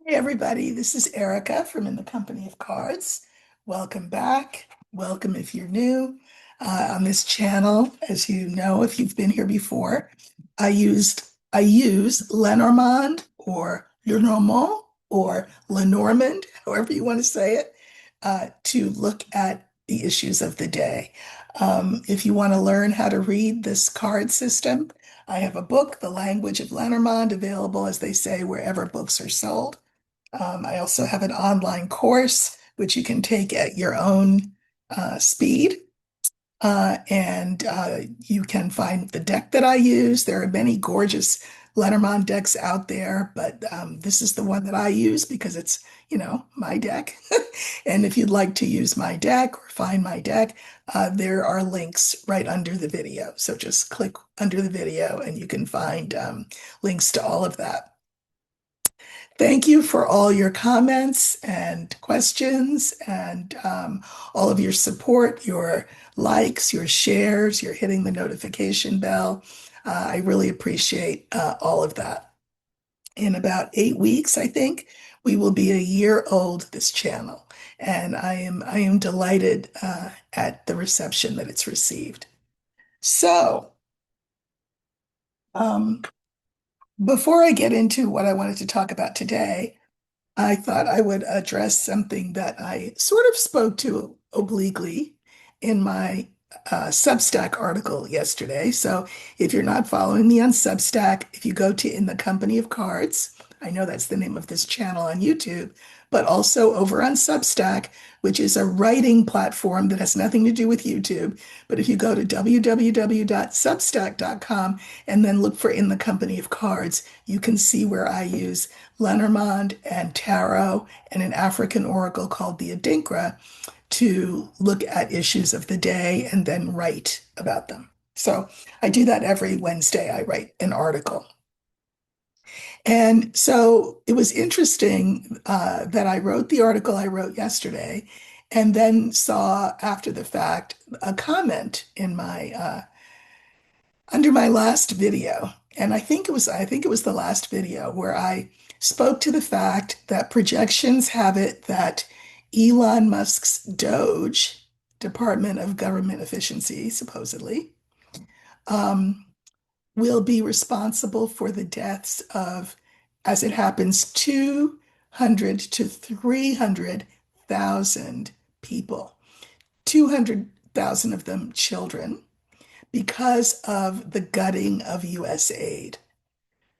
Hey everybody, this is Erica from In the Company of Cards. Welcome back. Welcome if you're new on this channel. As you know, if you've been here before, I use Lenormand or Lenormand or Lenormand, however you want to say it, to look at the issues of the day. If you want to learn how to read this card system, I have a book, The Language of Lenormand, available, as they say, wherever books are sold. I also have an online course which you can take at your own speed. And you can find the deck that I use. There are many gorgeous Lenormand decks out there, but this is the one that I use because it's, my deck. And if you'd like to use my deck or find my deck, there are links right under the video. So just click under the video and you can find links to all of that. Thank you for all your comments and questions and all of your support, your likes, your shares, your hitting the notification bell. I really appreciate all of that. In about 8 weeks, I think, we will be a year old, this channel, and I am delighted at the reception that it's received. So, um, before I get into what I wanted to talk about today, I thought I would address something that I sort of spoke to obliquely in my Substack article yesterday. So if you're not following me on Substack, if you go to In the Company of Cards, I know that's the name of this channel on YouTube, but also over on Substack, which is a writing platform that has nothing to do with YouTube. But if you go to www.substack.com and then look for In the Company of Cards, you can see where I use Lenormand and tarot and an African oracle called the Adinkra to look at issues of the day and then write about them. So I do that every Wednesday. I write an article. And so it was interesting that I wrote the article I wrote yesterday and then saw after the fact a comment in my under my last video. And I think it was the last video where I spoke to the fact that projections have it that Elon Musk's Doge, Department of Government Efficiency, supposedly, um, will be responsible for the deaths of, as it happens, 200 to 300,000 people, 200,000 of them children, because of the gutting of US aid,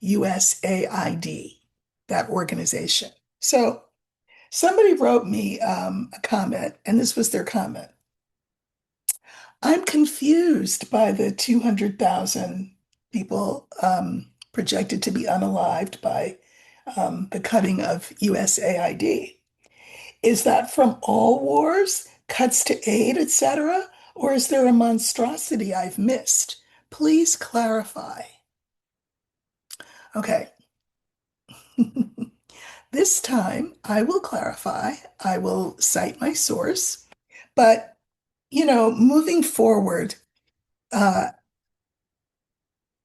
USAID, that organization. So somebody wrote me a comment, and this was their comment. I'm confused by the 200,000 people projected to be unalived by the cutting of USAID. Is that from all wars, cuts to aid, etc.? Or is there a monstrosity I've missed? Please clarify. Okay. This time I will clarify. I will cite my source. But, moving forward, uh,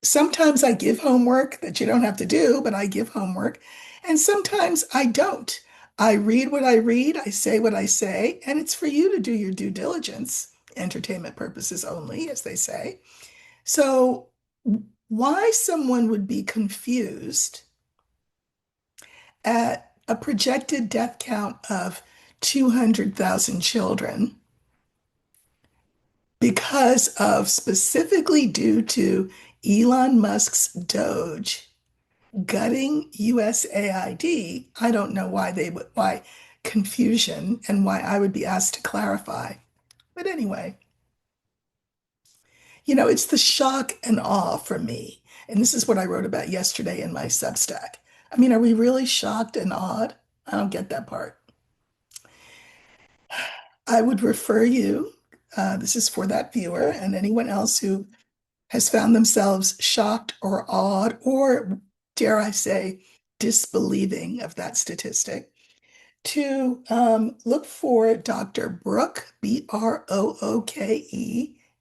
sometimes I give homework that you don't have to do, but I give homework. And sometimes I don't. I read what I read, I say what I say, and it's for you to do your due diligence, entertainment purposes only, as they say. So, why someone would be confused at a projected death count of 200,000 children because of specifically due to Elon Musk's Doge gutting USAID, I don't know why confusion and why I would be asked to clarify. But anyway, it's the shock and awe for me. And this is what I wrote about yesterday in my Substack. I mean, are we really shocked and awed? I don't get that part. I would refer you, this is for that viewer and anyone else who has found themselves shocked or awed, or dare I say, disbelieving of that statistic, to look for Dr. Brooke, Brooke,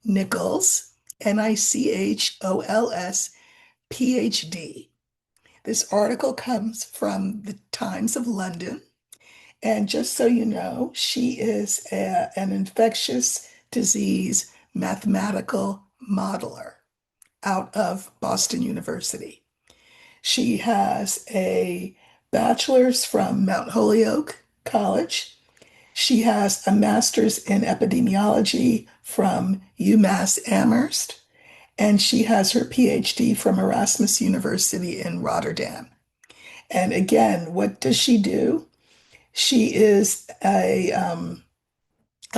Nichols, Nichols, PhD. This article comes from the Times of London. And just so you know, she is an infectious disease mathematical modeler out of Boston University. She has a bachelor's from Mount Holyoke College. She has a master's in epidemiology from UMass Amherst, and she has her PhD from Erasmus University in Rotterdam. And again, what does she do? She is a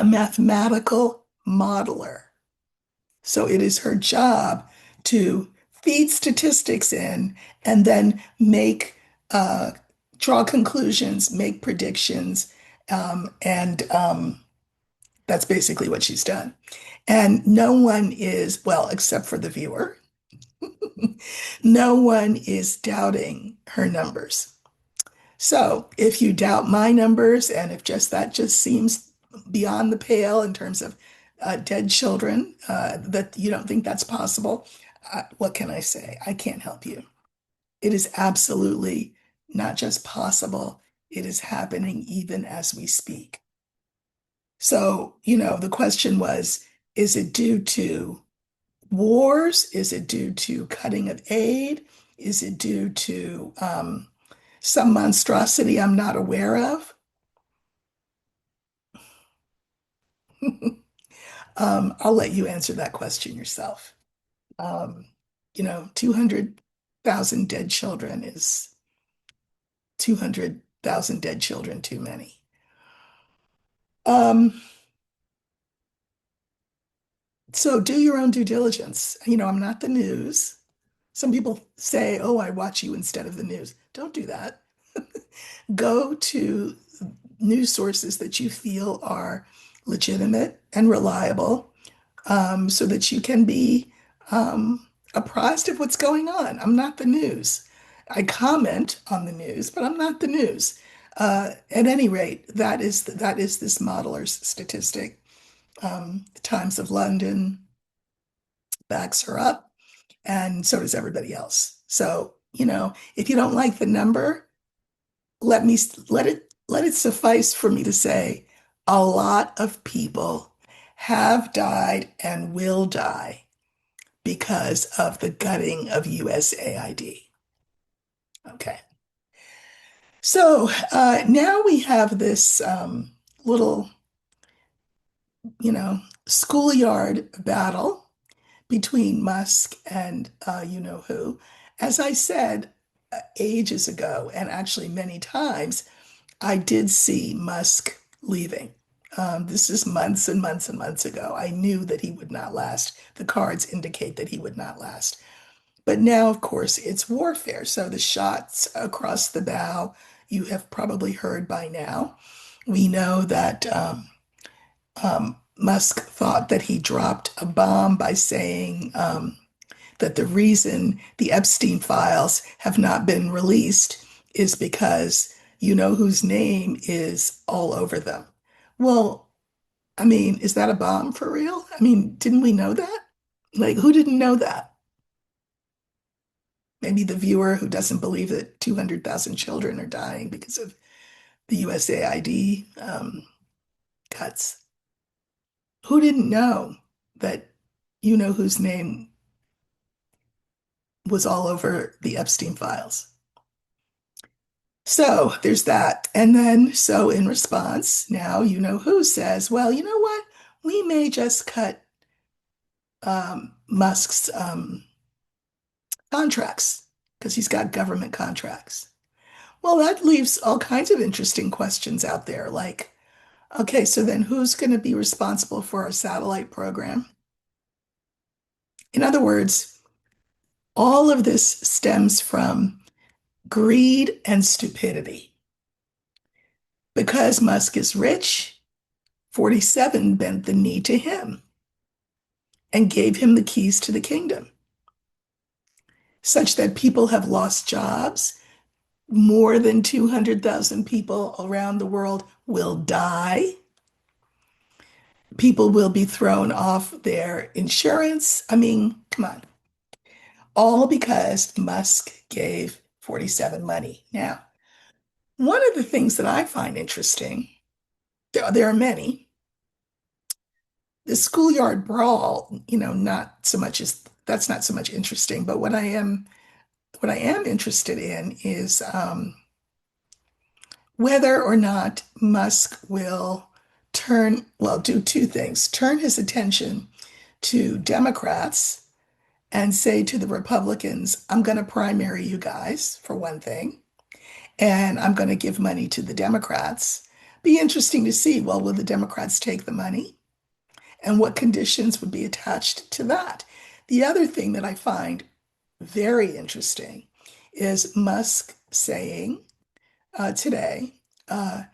mathematical modeler. So it is her job to feed statistics in and then uh, draw conclusions, make predictions, and that's basically what she's done. And no one is, well, except for the viewer, no one is doubting her numbers. So if you doubt my numbers and if just that just seems beyond the pale in terms of dead children, that you don't think that's possible, what can I say? I can't help you. It is absolutely not just possible, it is happening even as we speak. So, the question was, is it due to wars? Is it due to cutting of aid? Is it due to some monstrosity I'm not aware of? I'll let you answer that question yourself. Um, 200,000 dead children is 200,000 dead children too many. Um, so do your own due diligence. I'm not the news. Some people say, oh, I watch you instead of the news. Don't do that. Go to news sources that you feel are legitimate and reliable, so that you can be apprised of what's going on. I'm not the news. I comment on the news, but I'm not the news. At any rate, that is this modeler's statistic. The Times of London backs her up, and so does everybody else. So, if you don't like the number, let me let it suffice for me to say a lot of people have died and will die because of the gutting of USAID. Okay. So now we have this little, schoolyard battle between Musk and you know who. As I said ages ago, and actually many times, I did see Musk leaving. This is months and months and months ago. I knew that he would not last. The cards indicate that he would not last. But now, of course, it's warfare. So the shots across the bow, you have probably heard by now. We know that Musk thought that he dropped a bomb by saying that the reason the Epstein files have not been released is because you know whose name is all over them. Well, I mean, is that a bomb for real? I mean, didn't we know that? Like, who didn't know that? Maybe the viewer who doesn't believe that 200,000 children are dying because of the USAID cuts. Who didn't know that you know whose name was all over the Epstein files? So there's that. And then, so in response, now you know who says, well, you know what? We may just cut Musk's contracts because he's got government contracts. Well, that leaves all kinds of interesting questions out there. Like, okay, so then who's going to be responsible for our satellite program? In other words, all of this stems from greed and stupidity. Because Musk is rich, 47 bent the knee to him and gave him the keys to the kingdom, such that people have lost jobs. More than 200,000 people around the world will die. People will be thrown off their insurance. I mean, come on. All because Musk gave 47 money. Now, one of the things that I find interesting, there are many, the schoolyard brawl, not so much as that's not so much interesting, but what I am interested in is whether or not Musk will do two things: turn his attention to Democrats and say to the Republicans, I'm going to primary you guys, for one thing, and I'm going to give money to the Democrats. Be interesting to see, well, will the Democrats take the money? And what conditions would be attached to that? The other thing that I find very interesting is Musk saying today, uh,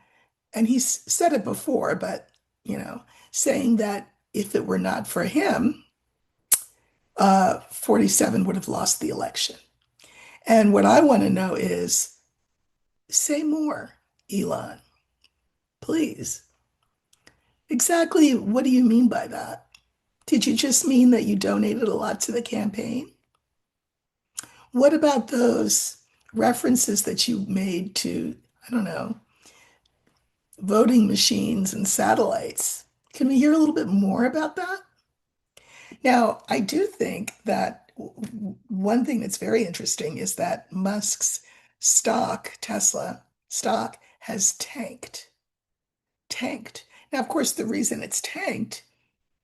and he's said it before, but saying that if it were not for him, 47 would have lost the election. And what I want to know is, say more, Elon, please. Exactly what do you mean by that? Did you just mean that you donated a lot to the campaign? What about those references that you made to, I don't know, voting machines and satellites? Can we hear a little bit more about that? Now, I do think that one thing that's very interesting is that Musk's stock, Tesla stock, has tanked. Tanked. Now, of course, the reason it's tanked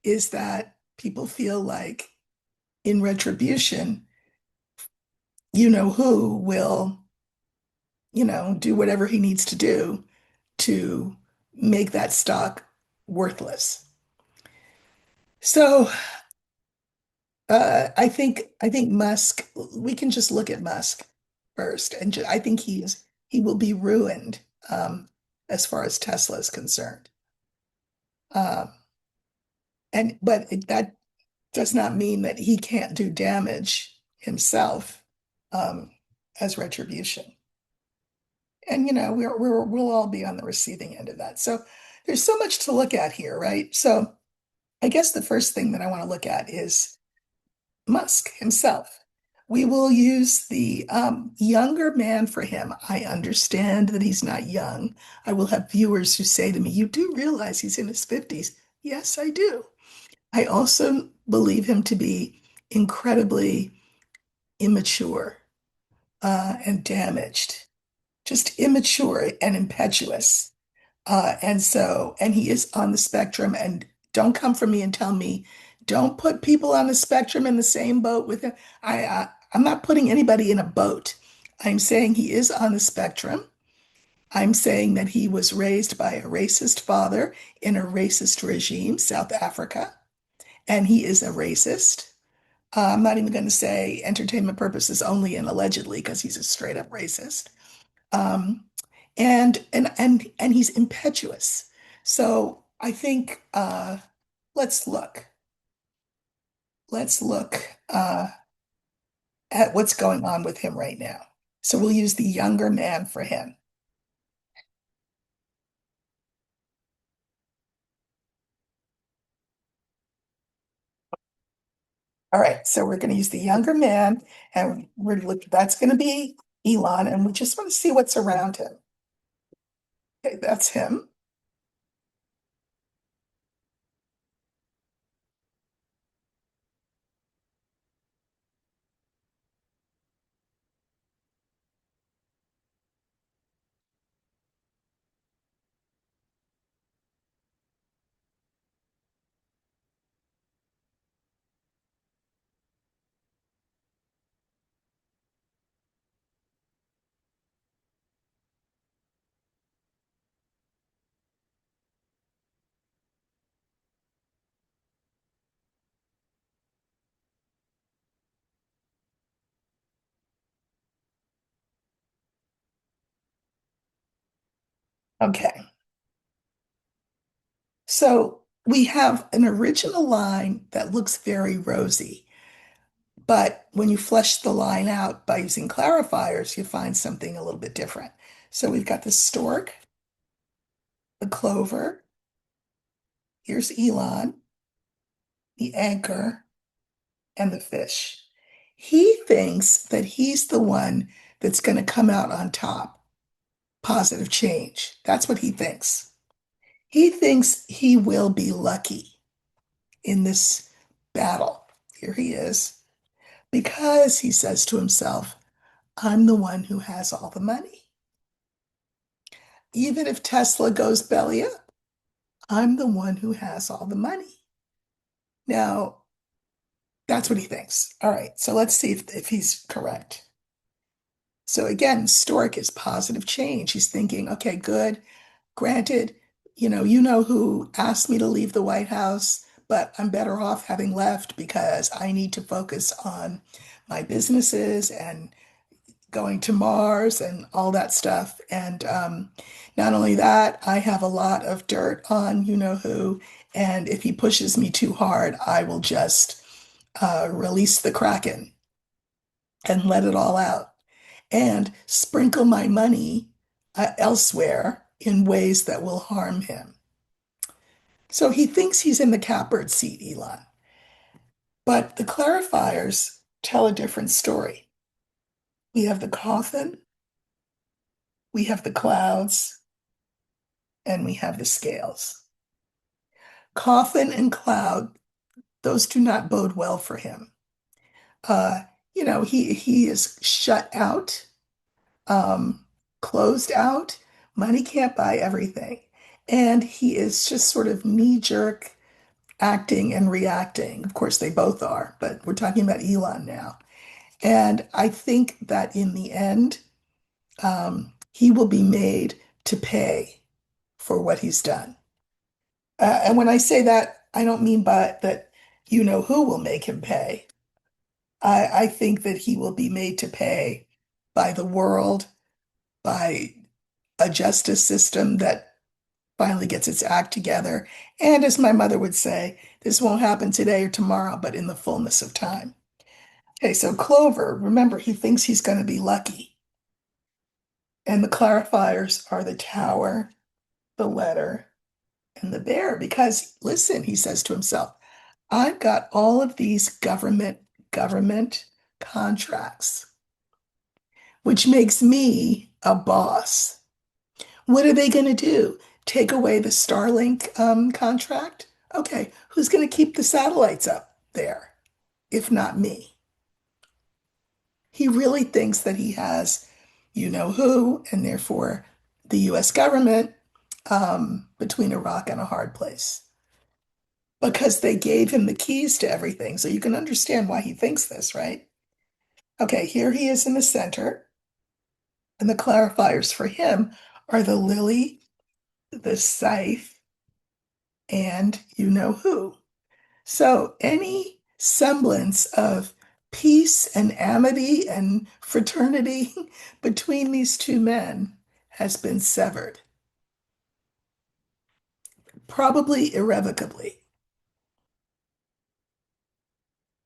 is that people feel like in retribution, you know who will, do whatever he needs to do to make that stock worthless. So I think Musk. We can just look at Musk first, and I think he will be ruined as far as Tesla is concerned. Um, that does not mean that he can't do damage himself um, as retribution. And we'll all be on the receiving end of that. So there's so much to look at here, right? So I guess the first thing that I want to look at is Musk himself. We will use the younger man for him. I understand that he's not young. I will have viewers who say to me, you do realize he's in his 50s. Yes, I do. I also believe him to be incredibly immature and damaged, just immature and impetuous. And he is on the spectrum. And don't come for me and tell me, don't put people on the spectrum in the same boat with him. I'm not putting anybody in a boat. I'm saying he is on the spectrum. I'm saying that he was raised by a racist father in a racist regime, South Africa, and he is a racist. I'm not even going to say entertainment purposes only and allegedly because he's a straight up racist. Um, and he's impetuous. So I think let's look. Let's look at what's going on with him right now. So we'll use the younger man for him. All right, so we're going to use the younger man, and that's going to be Elon, and we just want to see what's around him. Okay, that's him. Okay, so we have an original line that looks very rosy. But when you flesh the line out by using clarifiers, you find something a little bit different. So we've got the stork, the clover, here's Elon, the anchor, and the fish. He thinks that he's the one that's going to come out on top, positive change. That's what he thinks. He thinks he will be lucky in this battle. Here he is, because he says to himself, I'm the one who has all the money. Even if Tesla goes belly up, I'm the one who has all the money. Now, that's what he thinks. All right, so let's see if he's correct. So again, Stork is positive change. He's thinking, okay, good. Granted, you know who asked me to leave the White House, but I'm better off having left because I need to focus on my businesses and going to Mars and all that stuff. And not only that, I have a lot of dirt on you know who. And if he pushes me too hard, I will just release the Kraken and let it all out and sprinkle my money elsewhere in ways that will harm him. So he thinks he's in the catbird seat, Elon. But the clarifiers tell a different story. We have the coffin, we have the clouds, and we have the scales. Coffin and cloud, those do not bode well for him. Uh, he is shut out, um, closed out. Money can't buy everything. And he is just sort of knee-jerk acting and reacting. Of course, they both are, but we're talking about Elon now. And I think that in the end, he will be made to pay for what he's done. And when I say that, I don't mean by that you know who will make him pay. I think that he will be made to pay by the world, by a justice system that finally gets its act together. And as my mother would say, this won't happen today or tomorrow, but in the fullness of time. Okay, so Clover, remember, he thinks he's going to be lucky. And the clarifiers are the tower, the letter, and the bear. Because listen, he says to himself, I've got all of these government contracts, which makes me a boss. What are they going to do? Take away the Starlink contract? Okay, who's going to keep the satellites up there if not me? He really thinks that he has you know who, and therefore the US government between a rock and a hard place because they gave him the keys to everything. So you can understand why he thinks this, right? Okay, here he is in the center, and the clarifiers for him are the lily, the scythe, and you know who. So any semblance of peace and amity and fraternity between these two men has been severed, probably irrevocably.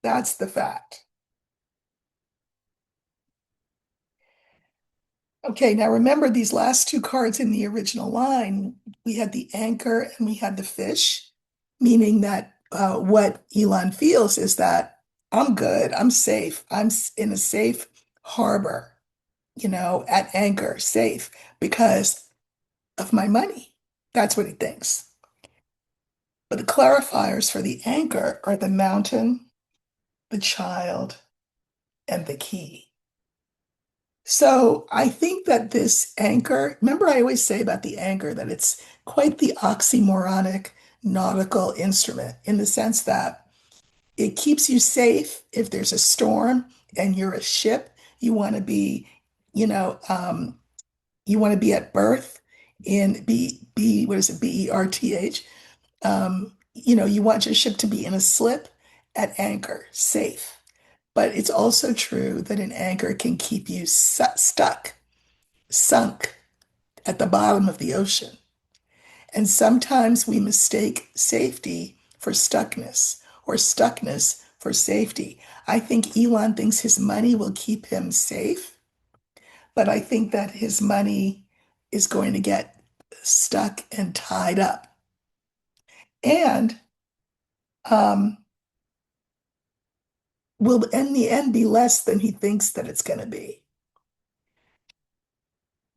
That's the fact. Okay, now remember these last two cards in the original line, we had the anchor and we had the fish, meaning that what Elon feels is that I'm good, I'm safe, in a safe harbor, at anchor, safe because of my money. That's what he thinks. But the clarifiers for the anchor are the mountain, the child, and the key. So I think that this anchor, remember I always say about the anchor that it's quite the oxymoronic nautical instrument in the sense that it keeps you safe if there's a storm and you're a ship. You want to be, you know, you want to be at berth in what is it, Berth? You want your ship to be in a slip at anchor, safe. But it's also true that an anchor can keep you stuck, sunk at the bottom of the ocean. And sometimes we mistake safety for stuckness or stuckness for safety. I think Elon thinks his money will keep him safe, but I think that his money is going to get stuck and tied up. And um, will in the end be less than he thinks that it's going to be.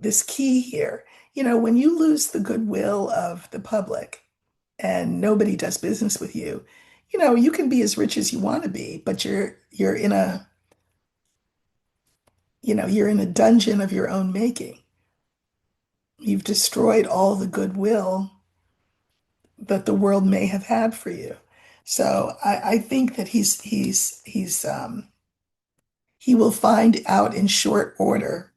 this key here. When you lose the goodwill of the public and nobody does business with you, you can be as rich as you want to be, but you're in a dungeon of your own making. You've destroyed all the goodwill that the world may have had for you. So I think that he will find out in short order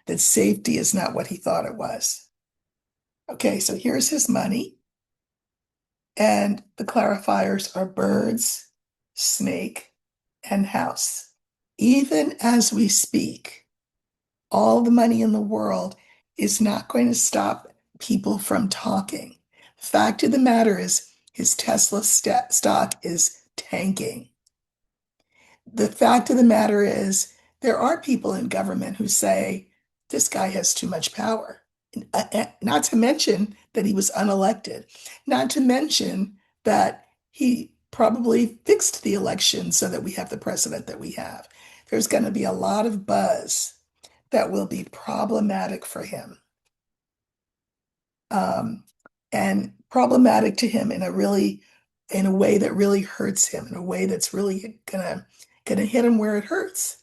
that safety is not what he thought it was. Okay, so here's his money, and the clarifiers are birds, snake, and house. Even as we speak, all the money in the world is not going to stop people from talking. Fact of the matter is, his Tesla stock is tanking. The fact of the matter is, there are people in government who say this guy has too much power. Not to mention that he was unelected, not to mention that he probably fixed the election so that we have the president that we have. There's going to be a lot of buzz that will be problematic for him. Um, and problematic to him in a way that really hurts him, in a way that's really gonna hit him where it hurts,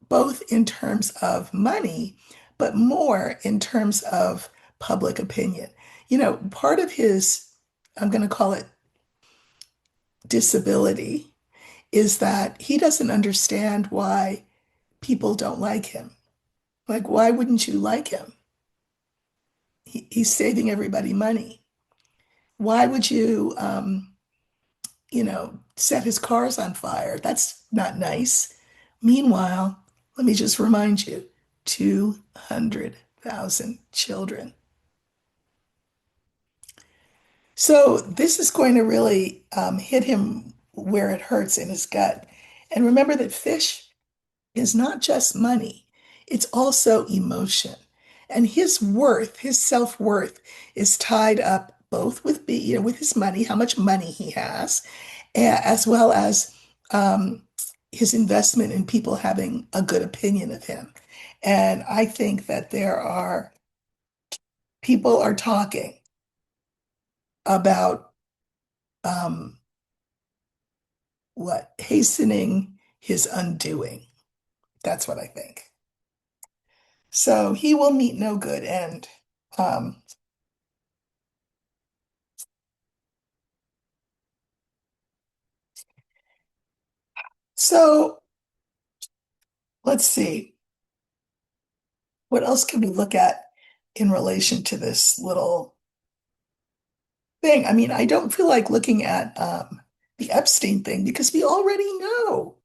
both in terms of money, but more in terms of public opinion. Part of his, I'm gonna call it disability, is that he doesn't understand why people don't like him. Like, why wouldn't you like him? He's saving everybody money. Why would you, set his cars on fire? That's not nice. Meanwhile, let me just remind you, 200,000 children. So this is going to really hit him where it hurts in his gut. And remember that fish is not just money, it's also emotion. And his self-worth is tied up both with his money, how much money he has, as well as um, his investment in people having a good opinion of him. And I think that people are talking about um, hastening his undoing. That's what I think. So he will meet no good end. Um, so let's see. What else can we look at in relation to this little thing? I mean, I don't feel like looking at the Epstein thing because we already know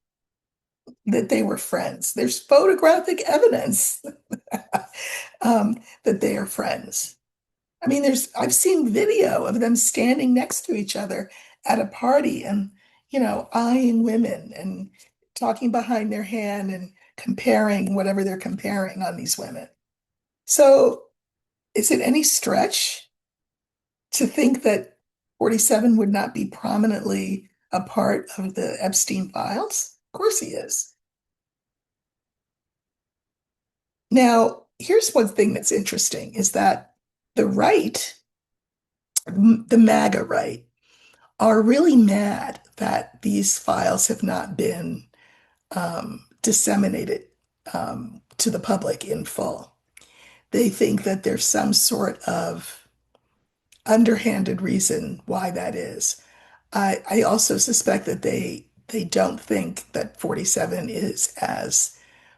that they were friends. There's photographic evidence that they are friends. I mean, I've seen video of them standing next to each other at a party and, eyeing women and talking behind their hand and comparing whatever they're comparing on these women. So, is it any stretch to think that 47 would not be prominently a part of the Epstein files? Of course he is. Now, here's one thing that's interesting is that the right, the MAGA right, are really mad that these files have not been disseminated to the public in full. They think that there's some sort of underhanded reason why that is. I also suspect that they don't think that 47 is as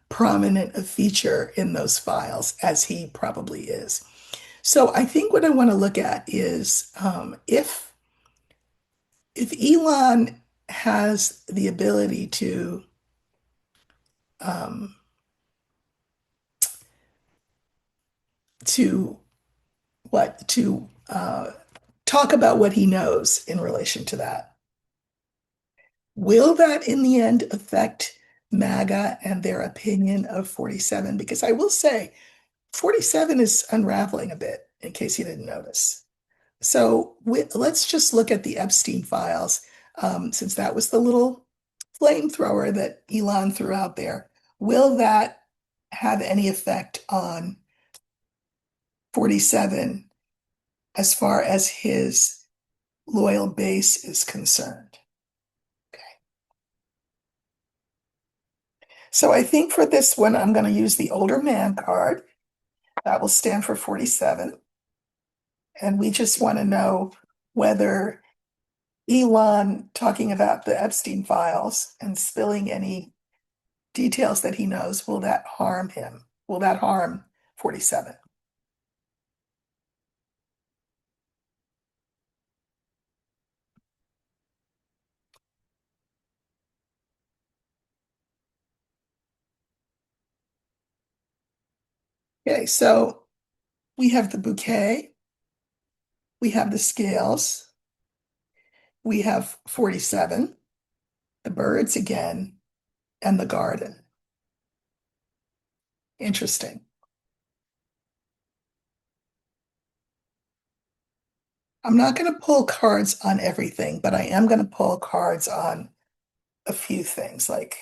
prominent a feature in those files as he probably is. So I think what I want to look at is if Elon has the ability um, to talk about what he knows in relation to that, will that in the end affect MAGA and their opinion of 47? Because I will say 47 is unraveling a bit, in case you didn't notice. So let's just look at the Epstein files, since that was the little flamethrower that Elon threw out there. Will that have any effect on 47 as far as his loyal base is concerned. Okay. So I think for this one, I'm going to use the older man card. That will stand for 47. And we just want to know whether Elon talking about the Epstein files and spilling any details that he knows, will that harm him? Will that harm 47? Okay, so we have the bouquet, we have the scales, we have 47, the birds again, and the garden. Interesting. I'm not going to pull cards on everything, but I am going to pull cards on a few things like,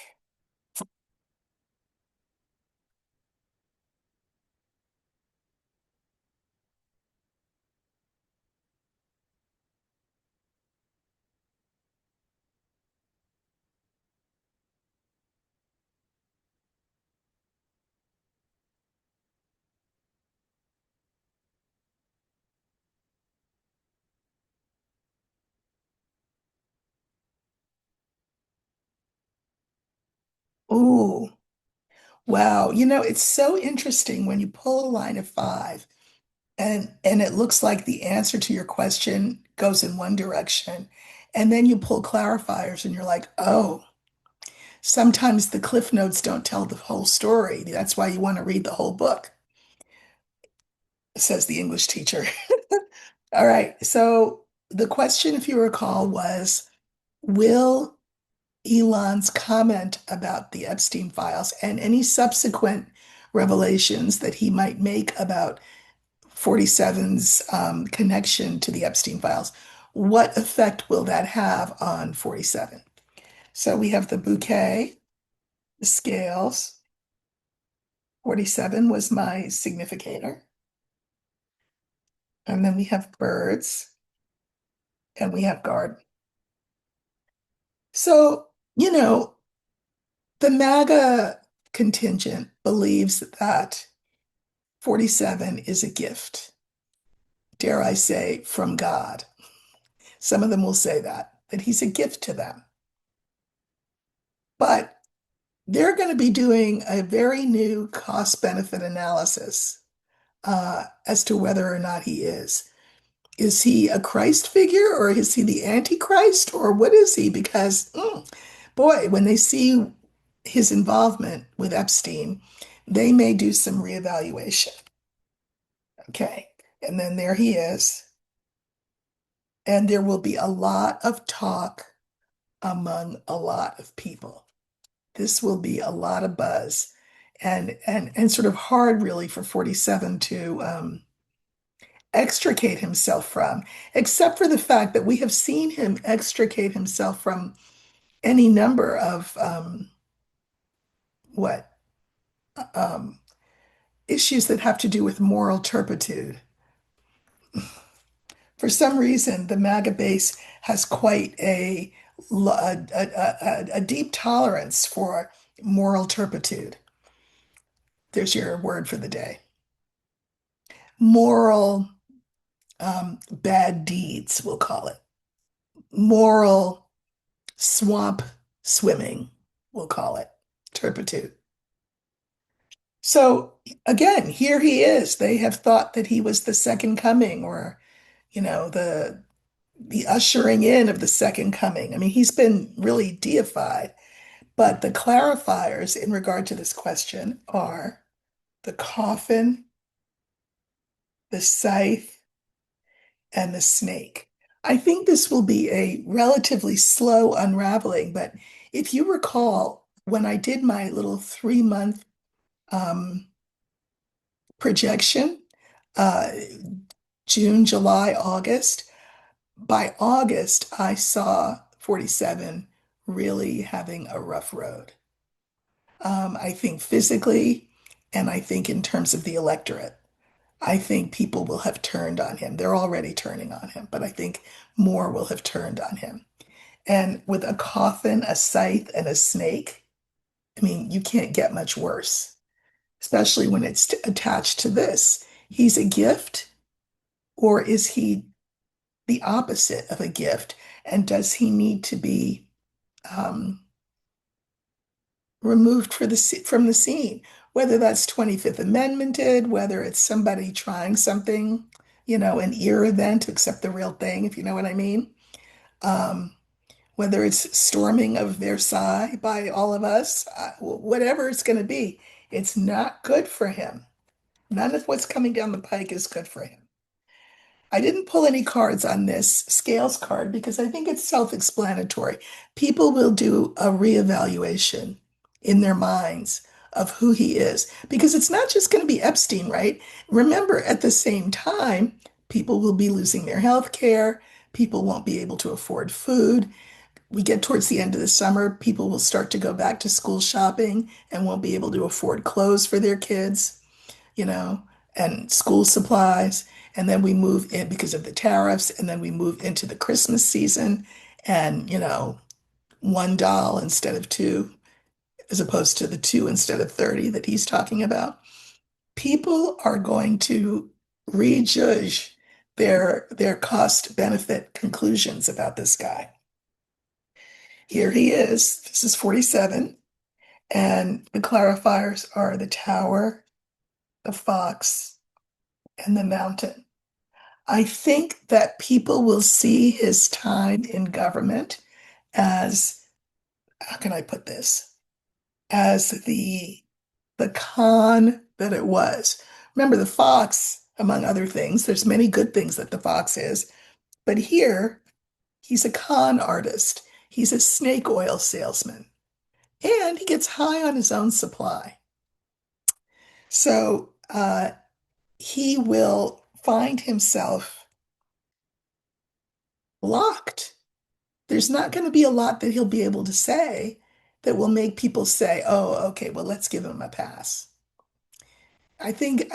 ooh, wow. It's so interesting when you pull a line of five and it looks like the answer to your question goes in one direction. And then you pull clarifiers and you're like, oh, sometimes the cliff notes don't tell the whole story. That's why you want to read the whole book, says the English teacher. All right. So the question, if you recall, was, will Elon's comment about the Epstein files and any subsequent revelations that he might make about 47's connection to the Epstein files, what effect will that have on 47? So we have the bouquet, the scales. 47 was my significator. And then we have birds and we have garden. So, the MAGA contingent believes that 47 is a gift, dare I say, from God. Some of them will say that he's a gift to them. But they're going to be doing a very new cost benefit analysis as to whether or not he is. Is he a Christ figure or is he the Antichrist or what is he? Because, boy, when they see his involvement with Epstein, they may do some reevaluation. Okay. And then there he is. And there will be a lot of talk among a lot of people. This will be a lot of buzz and sort of hard really for 47 to extricate himself from, except for the fact that we have seen him extricate himself from any number of what um, issues that have to do with moral turpitude. For some reason, the MAGA base has quite a deep tolerance for moral turpitude. There's your word for the day. Moral bad deeds, we'll call it. Moral swamp swimming, we'll call it. Turpitude. So again, here he is. They have thought that he was the second coming or, the ushering in of the second coming. I mean, he's been really deified. But the clarifiers in regard to this question are the coffin, the scythe, and the snake. I think this will be a relatively slow unraveling, but if you recall, when I did my little 3 month um, projection, uh, June, July, August, by August, I saw 47 really having a rough road. I think physically, and I think in terms of the electorate. I think people will have turned on him. They're already turning on him, but I think more will have turned on him. And with a coffin, a scythe, and a snake, I mean, you can't get much worse, especially when it's attached to this. He's a gift, or is he the opposite of a gift? And does he need to be um, removed from the scene? Whether that's 25th Amendmented, whether it's somebody trying something, an ear event to accept the real thing, if you know what I mean. Um, whether it's storming of Versailles by all of us, whatever it's going to be, it's not good for him. None of what's coming down the pike is good for him. I didn't pull any cards on this scales card because I think it's self-explanatory. People will do a reevaluation in their minds of who he is because it's not just going to be Epstein, right? Remember, at the same time, people will be losing their health care. People won't be able to afford food. We get towards the end of the summer, people will start to go back to school shopping and won't be able to afford clothes for their kids, you know, and school supplies. And then we move in because of the tariffs, and then we move into the Christmas season and, one doll instead of two, as opposed to the two instead of 30 that he's talking about. People are going to rejudge their cost benefit conclusions about this guy. Here he is. This is 47. And the clarifiers are the tower, the fox, and the mountain. I think that people will see his time in government as, how can I put this? As the con that it was. Remember, the fox, among other things, there's many good things that the fox is, but here he's a con artist. He's a snake oil salesman, and he gets high on his own supply. So he will find himself locked. There's not going to be a lot that he'll be able to say that will make people say, oh, okay, well, let's give him a pass. I think,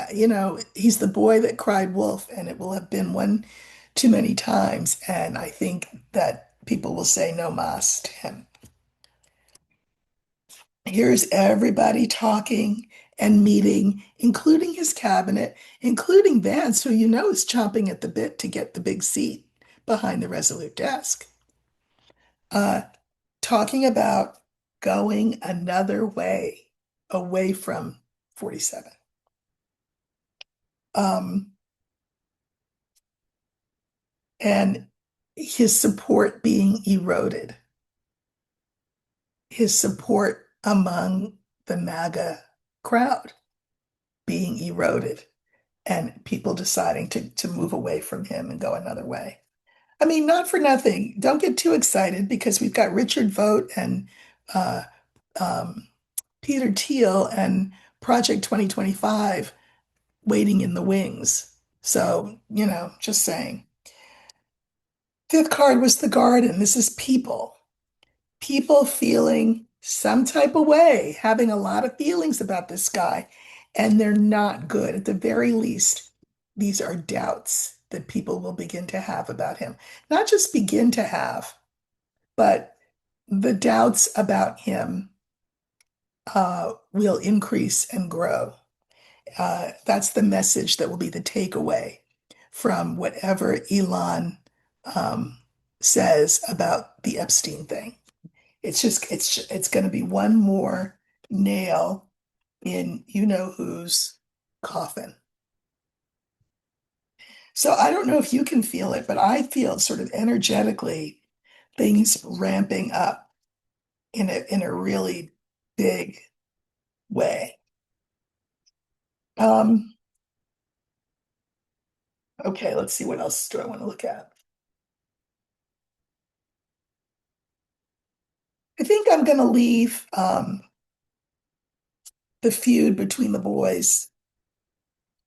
he's the boy that cried wolf, and it will have been one too many times. And I think that people will say no mas to him. Here's everybody talking and meeting, including his cabinet, including Vance, who is chomping at the bit to get the big seat behind the Resolute desk, uh, talking about going another way away from 47. Um, and his support being eroded, his support among the MAGA crowd being eroded, and people deciding to move away from him and go another way. I mean, not for nothing. Don't get too excited because we've got Richard Vogt and uh, um, Peter Thiel and Project 2025 waiting in the wings. So, just saying. Fifth card was the garden. This is people. People feeling some type of way, having a lot of feelings about this guy, and they're not good. At the very least, these are doubts that people will begin to have about him. Not just begin to have, but the doubts about him will increase and grow. That's the message that will be the takeaway from whatever Elon um, says about the Epstein thing. It's going to be one more nail in who's coffin. So I don't know if you can feel it, but I feel sort of energetically things ramping up in a really big way. Um, okay, let's see what else do I want to look at. I think I'm going to leave the feud between the boys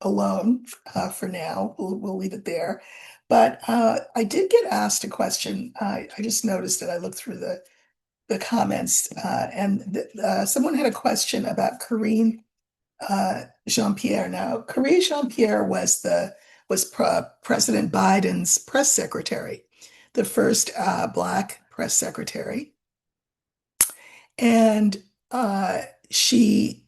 alone for now. We'll leave it there. But I did get asked a question. I just noticed that I looked through the comments, and someone had a question about Karine Jean-Pierre. Now, Karine Jean-Pierre was President Biden's press secretary, the first Black press secretary, and she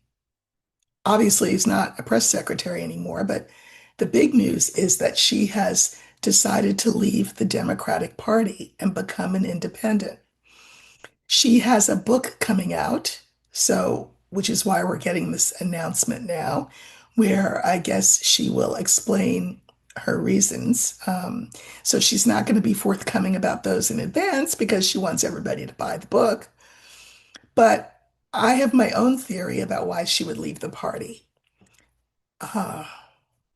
obviously is not a press secretary anymore. But the big news is that she has decided to leave the Democratic Party and become an independent. She has a book coming out, so which is why we're getting this announcement now, where I guess she will explain her reasons. So she's not going to be forthcoming about those in advance because she wants everybody to buy the book. But I have my own theory about why she would leave the party. Uh,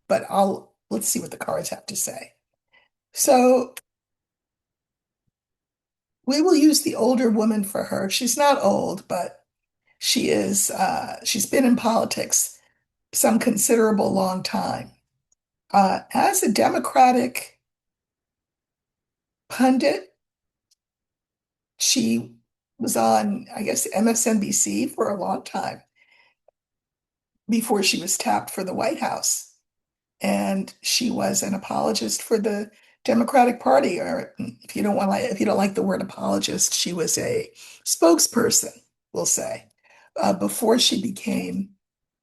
but let's see what the cards have to say. So we will use the older woman for her. She's not old, but she's been in politics some considerable long time. As a Democratic pundit, she was on, I guess, MSNBC for a long time before she was tapped for the White House. And she was an apologist for the Democratic Party, or if you don't like the word apologist, she was a spokesperson, we'll say, before she became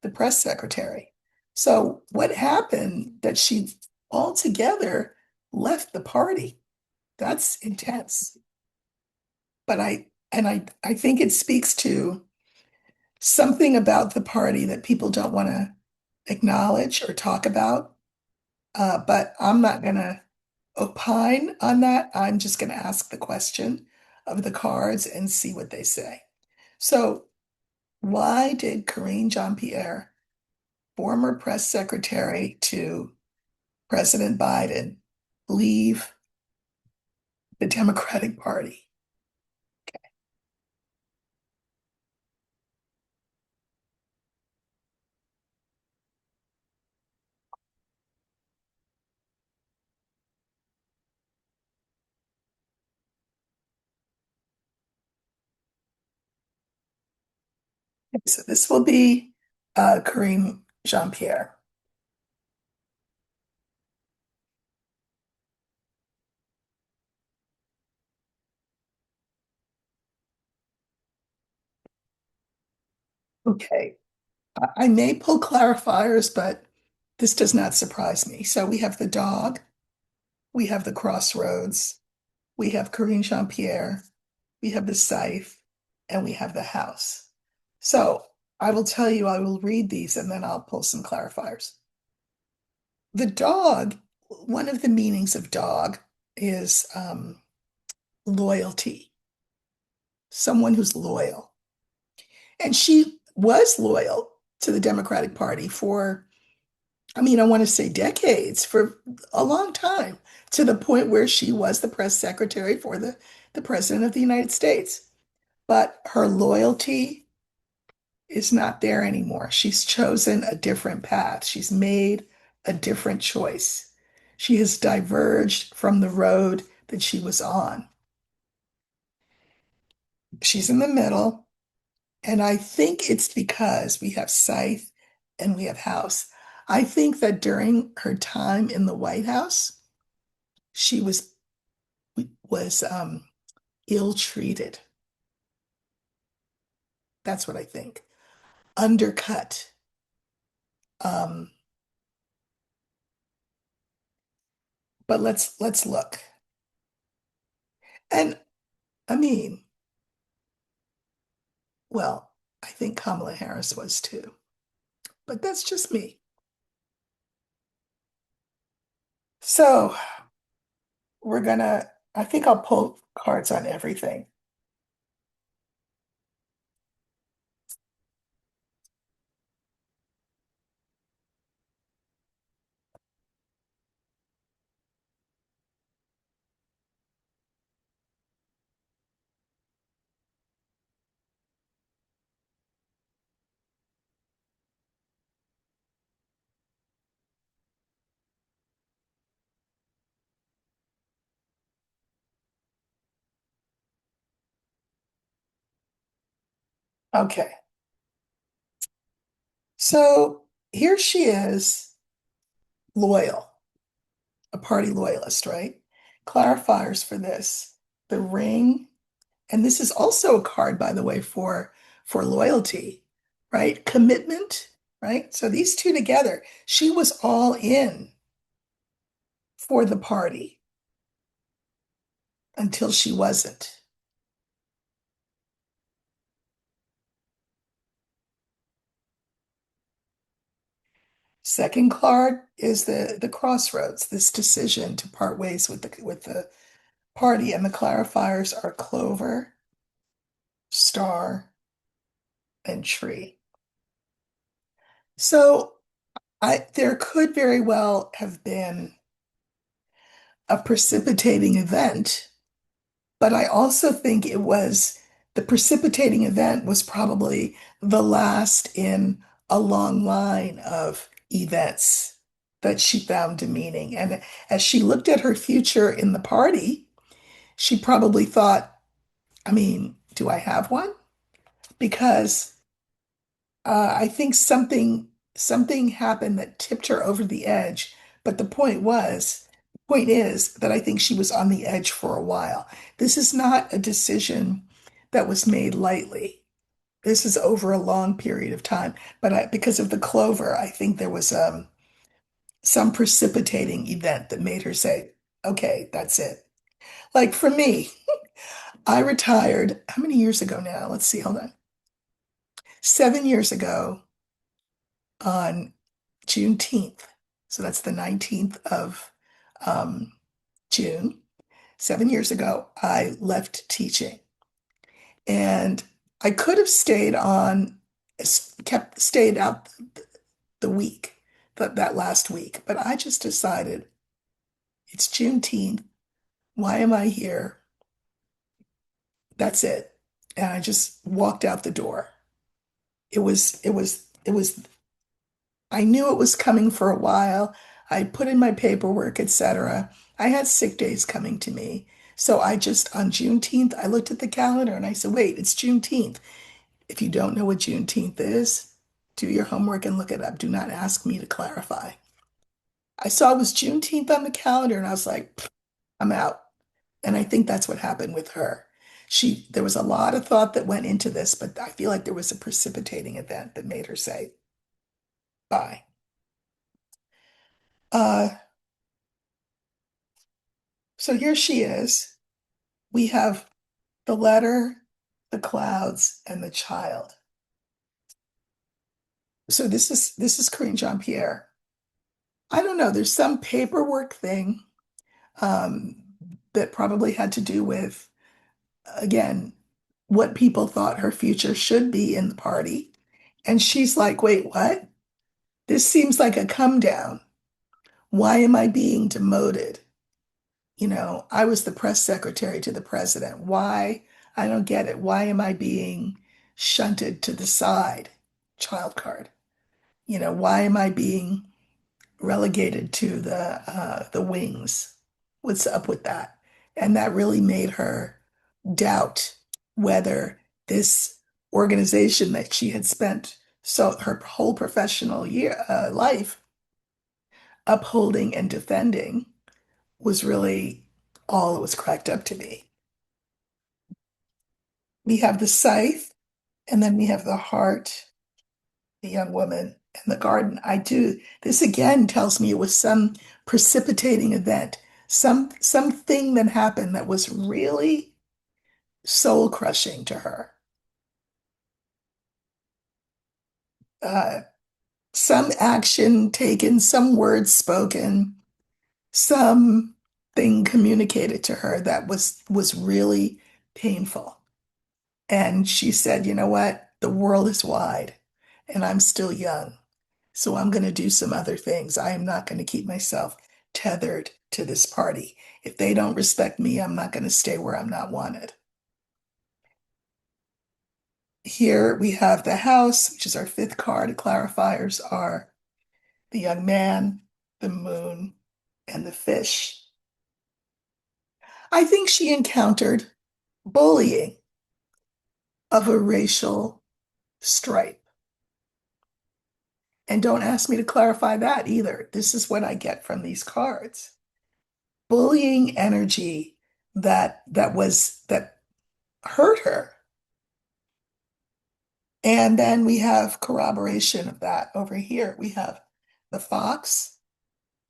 the press secretary. So what happened that she altogether left the party? That's intense. But I think it speaks to something about the party that people don't want to acknowledge or talk about. But I'm not going to opine on that. I'm just going to ask the question of the cards and see what they say. So, why did Karine Jean-Pierre, former press secretary to President Biden, leave the Democratic Party? So this will be Karine Jean-Pierre. Okay. I may pull clarifiers, but this does not surprise me. So we have the dog, we have the crossroads, we have Karine Jean-Pierre, we have the scythe, and we have the house. So I will tell you, I will read these and then I'll pull some clarifiers. The dog, one of the meanings of dog is loyalty, someone who's loyal. And she was loyal to the Democratic Party for, I mean, I want to say decades, for a long time, to the point where she was the press secretary for the President of the United States. But her loyalty is not there anymore. She's chosen a different path. She's made a different choice. She has diverged from the road that she was on. She's in the middle, and I think it's because we have Scythe and we have House. I think that during her time in the White House, she was ill-treated. That's what I think. Undercut. Um, but let's look. And I mean, well, I think Kamala Harris was too, but that's just me. So I think I'll pull cards on everything. Okay. So here she is, loyal, a party loyalist, right? Clarifiers for this. The ring, and this is also a card, by the way, for loyalty, right? Commitment, right? So these two together, she was all in for the party until she wasn't. Second card is the crossroads, this decision to part ways with the party, and the clarifiers are clover, star, and tree. So there could very well have been a precipitating event, but I also think it was the precipitating event was probably the last in a long line of events that she found demeaning. And as she looked at her future in the party, she probably thought, I mean, do I have one? Because I think something happened that tipped her over the edge. But point is that I think she was on the edge for a while. This is not a decision that was made lightly. This is over a long period of time. Because of the clover, I think there was some precipitating event that made her say, "Okay, that's it." Like for me, I retired how many years ago now? Let's see, hold on. 7 years ago on Juneteenth. So that's the 19th of um, June. 7 years ago, I left teaching. And I could have stayed on, stayed out the week, that last week. But I just decided it's Juneteenth. Why am I here? That's it. And I just walked out the door. It was I knew it was coming for a while. I put in my paperwork, etc. I had sick days coming to me. So I just, on Juneteenth, I looked at the calendar and I said, wait, it's Juneteenth. If you don't know what Juneteenth is, do your homework and look it up. Do not ask me to clarify. I saw it was Juneteenth on the calendar and I was like, "Pfft, I'm out." And I think that's what happened with her. There was a lot of thought that went into this, but I feel like there was a precipitating event that made her say, bye. Uh, so here she is. We have the letter, the clouds, and the child. So this is Karine Jean-Pierre. I don't know. There's some paperwork thing um, that probably had to do with, again, what people thought her future should be in the party. And she's like, wait, what? This seems like a come down. Why am I being demoted? I was the press secretary to the president. Why? I don't get it. Why am I being shunted to the side? Child card. Why am I being relegated to the wings? What's up with that? And that really made her doubt whether this organization that she had spent her whole professional life upholding and defending was really all it was cracked up to be. We have the scythe, and then we have the heart, the young woman, and the garden. This again tells me it was some precipitating event, something that happened that was really soul crushing to her. Uh, some action taken, some words spoken, something communicated to her that was really painful. And she said, you know what? The world is wide and I'm still young. So I'm going to do some other things. I am not going to keep myself tethered to this party. If they don't respect me, I'm not going to stay where I'm not wanted. Here we have the house, which is our fifth card. Clarifiers are the young man, the moon, and the fish. I think she encountered bullying, of a racial stripe. And don't ask me to clarify that either. This is what I get from these cards. Bullying energy that hurt her. And then we have corroboration of that over here. We have the fox,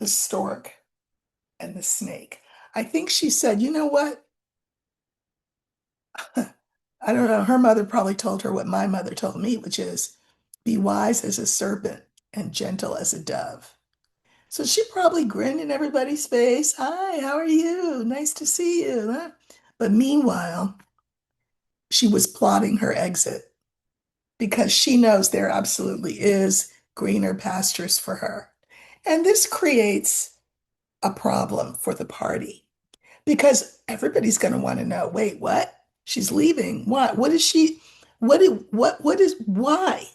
the stork, and the snake. I think she said, you know what? I don't know. Her mother probably told her what my mother told me, which is be wise as a serpent and gentle as a dove. So she probably grinned in everybody's face. Hi, how are you? Nice to see you. Huh? But meanwhile, she was plotting her exit because she knows there absolutely is greener pastures for her. And this creates a problem for the party because everybody's going to want to know, wait, what? She's leaving. What? What is she? What is, why?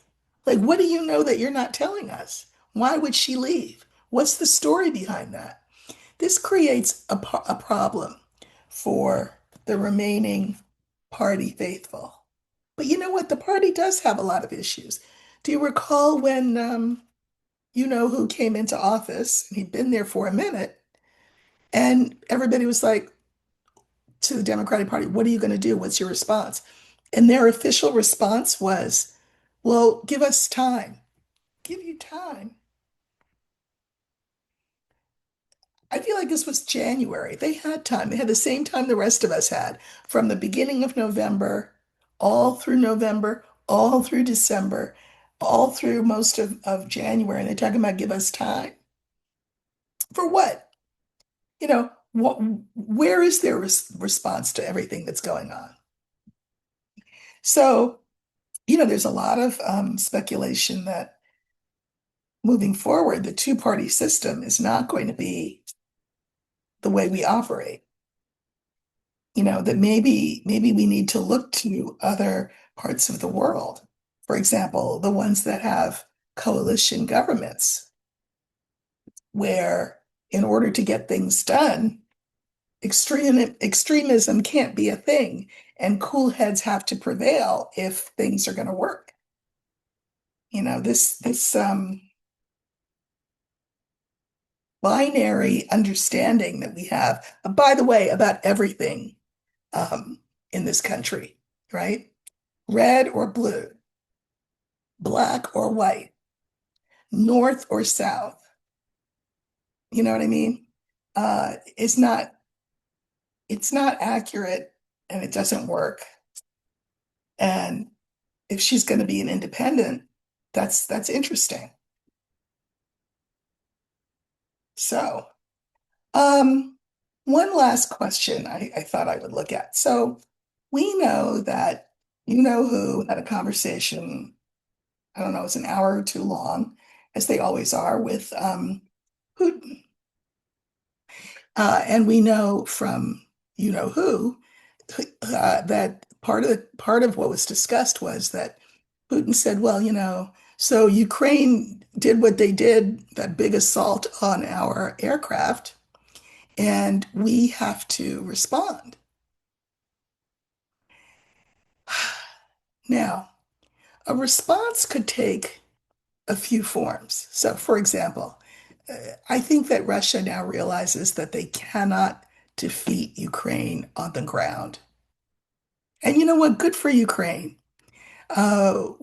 Like, what do you know that you're not telling us? Why would she leave? What's the story behind that? This creates a problem for the remaining party faithful. But you know what? The party does have a lot of issues. Do you recall when you know who came into office and he'd been there for a minute and everybody was like to the Democratic Party, what are you going to do? What's your response? And their official response was, well, give us time. Give you time. I feel like this was January. They had time. They had the same time the rest of us had from the beginning of November, all through December, all through most of January. And they're talking about give us time. For what? What, where is their response to everything that's going on? So, there's a lot of speculation that moving forward, the two-party system is not going to be the way we operate. That maybe we need to look to other parts of the world. For example, the ones that have coalition governments, where in order to get things done, extremism can't be a thing, and cool heads have to prevail if things are going to work. This binary understanding that we have, by the way, about everything in this country, right? Red or blue, black or white, north or south. You know what I mean? It's not accurate and it doesn't work. And if she's going to be an independent, that's interesting. So, um, one last question I thought I would look at. So we know that you know who had a conversation, I don't know, it's an hour or two long, as they always are, with Putin. And we know from you know who that part of what was discussed was that Putin said, well, so Ukraine did what they did, that big assault on our aircraft, and we have to respond. Now, a response could take a few forms. So, for example, I think that Russia now realizes that they cannot defeat Ukraine on the ground. And you know what? Good for Ukraine.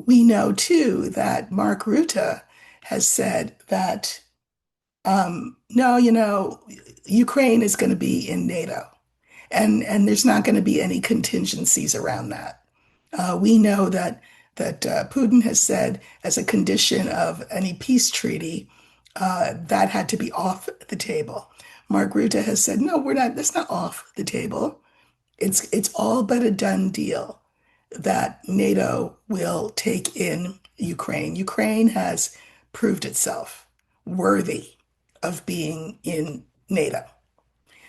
We know too that Mark Rutte has said that no, Ukraine is going to be in NATO, and there's not going to be any contingencies around that. We know that Putin has said as a condition of any peace treaty that had to be off the table. Mark Rutte has said, no, we're not. That's not off the table. It's all but a done deal that NATO will take in Ukraine. Ukraine has proved itself worthy of being in NATO.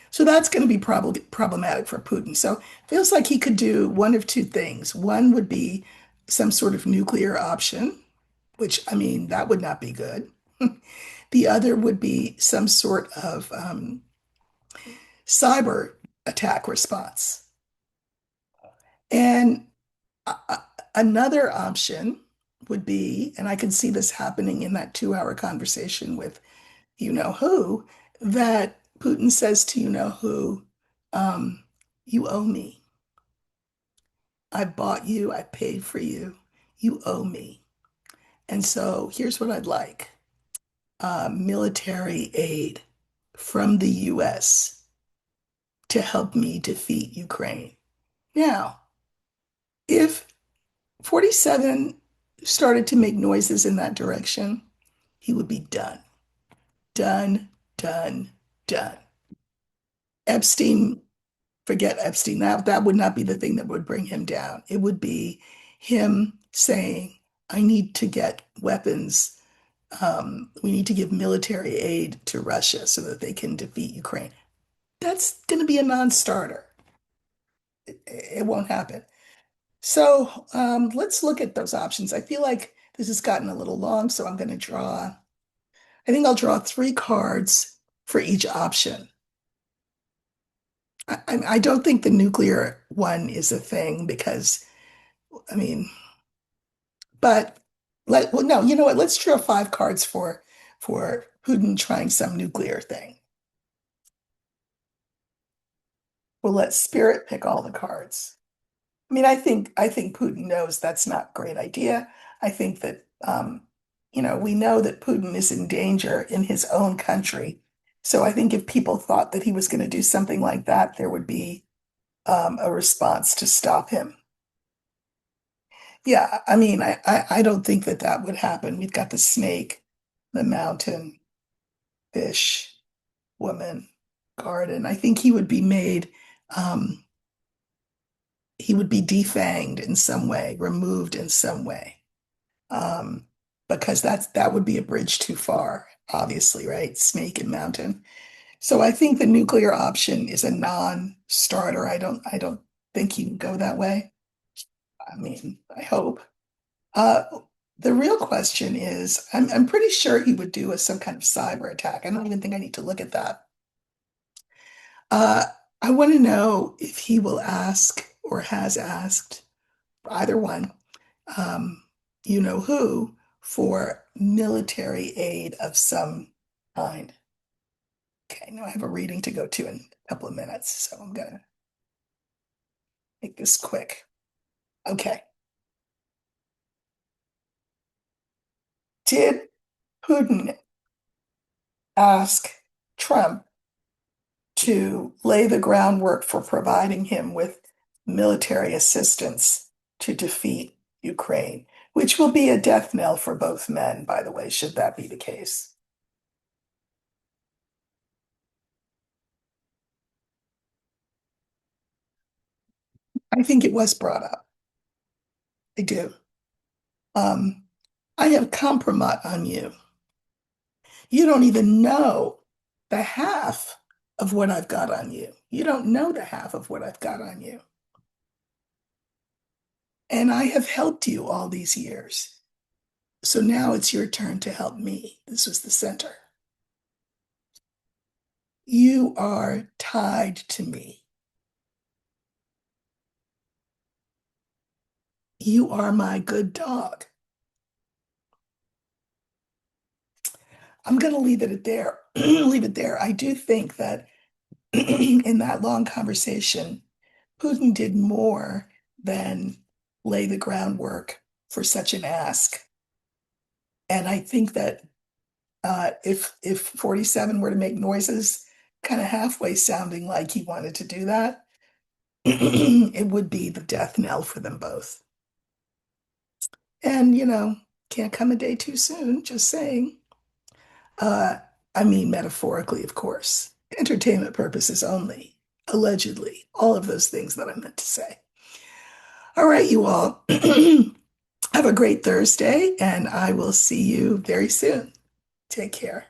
So that's going to be problematic for Putin. So it feels like he could do one of two things. One would be some sort of nuclear option, which, I mean, that would not be good. The other would be some sort of cyber attack response. And another option would be, and I can see this happening in that 2 hour conversation with you know who, that Putin says to you know who, um, you owe me. I bought you, I paid for you, you owe me. And so here's what I'd like. Military aid from the US to help me defeat Ukraine. Now, if 47 started to make noises in that direction, he would be done. Done, done, done. Epstein, forget Epstein. That would not be the thing that would bring him down. It would be him saying, I need to get weapons. We need to give military aid to Russia so that they can defeat Ukraine. That's going to be a non-starter. It won't happen. So let's look at those options. I feel like this has gotten a little long, so I'm going to draw. I think I'll draw 3 cards for each option. I don't think the nuclear one is a thing because, I mean, but well, no, you know what? Let's draw 5 cards for Putin trying some nuclear thing. We'll let Spirit pick all the cards. I mean, I think Putin knows that's not a great idea. I think that we know that Putin is in danger in his own country. So I think if people thought that he was going to do something like that, there would be a response to stop him. Yeah, I mean, I don't think that that would happen. We've got the snake, the mountain, fish, woman, garden. I think um, he would be defanged in some way, removed in some way. um, because that would be a bridge too far, obviously, right? Snake and mountain. So I think the nuclear option is a non-starter. I don't think he can go that way. I mean, I hope. Uh, the real question is, I'm pretty sure he would do some kind of cyber attack. I don't even think I need to look at that. Uh, I want to know if he will ask or has asked, either one, um, you know who, for military aid of some kind. Okay, now I have a reading to go to in a couple of minutes, so I'm gonna make this quick. Okay. Did Putin ask Trump to lay the groundwork for providing him with military assistance to defeat Ukraine, which will be a death knell for both men, by the way, should that be the case? I think it was brought up. I do. Um, I have compromise on you. You don't even know the half of what I've got on you. You don't know the half of what I've got on you. And I have helped you all these years. So now it's your turn to help me. This was the center. You are tied to me. You are my good dog. I'm going to leave it at there. Leave it there. I do think that in that long conversation, Putin did more than lay the groundwork for such an ask. And I think that if 47 were to make noises, kind of halfway sounding like he wanted to do that, it would be the death knell for them both. And can't come a day too soon, just saying. Uh, I mean, metaphorically, of course. Entertainment purposes only, allegedly, all of those things that I meant to say. All right, you all. Have a great Thursday, and I will see you very soon. Take care.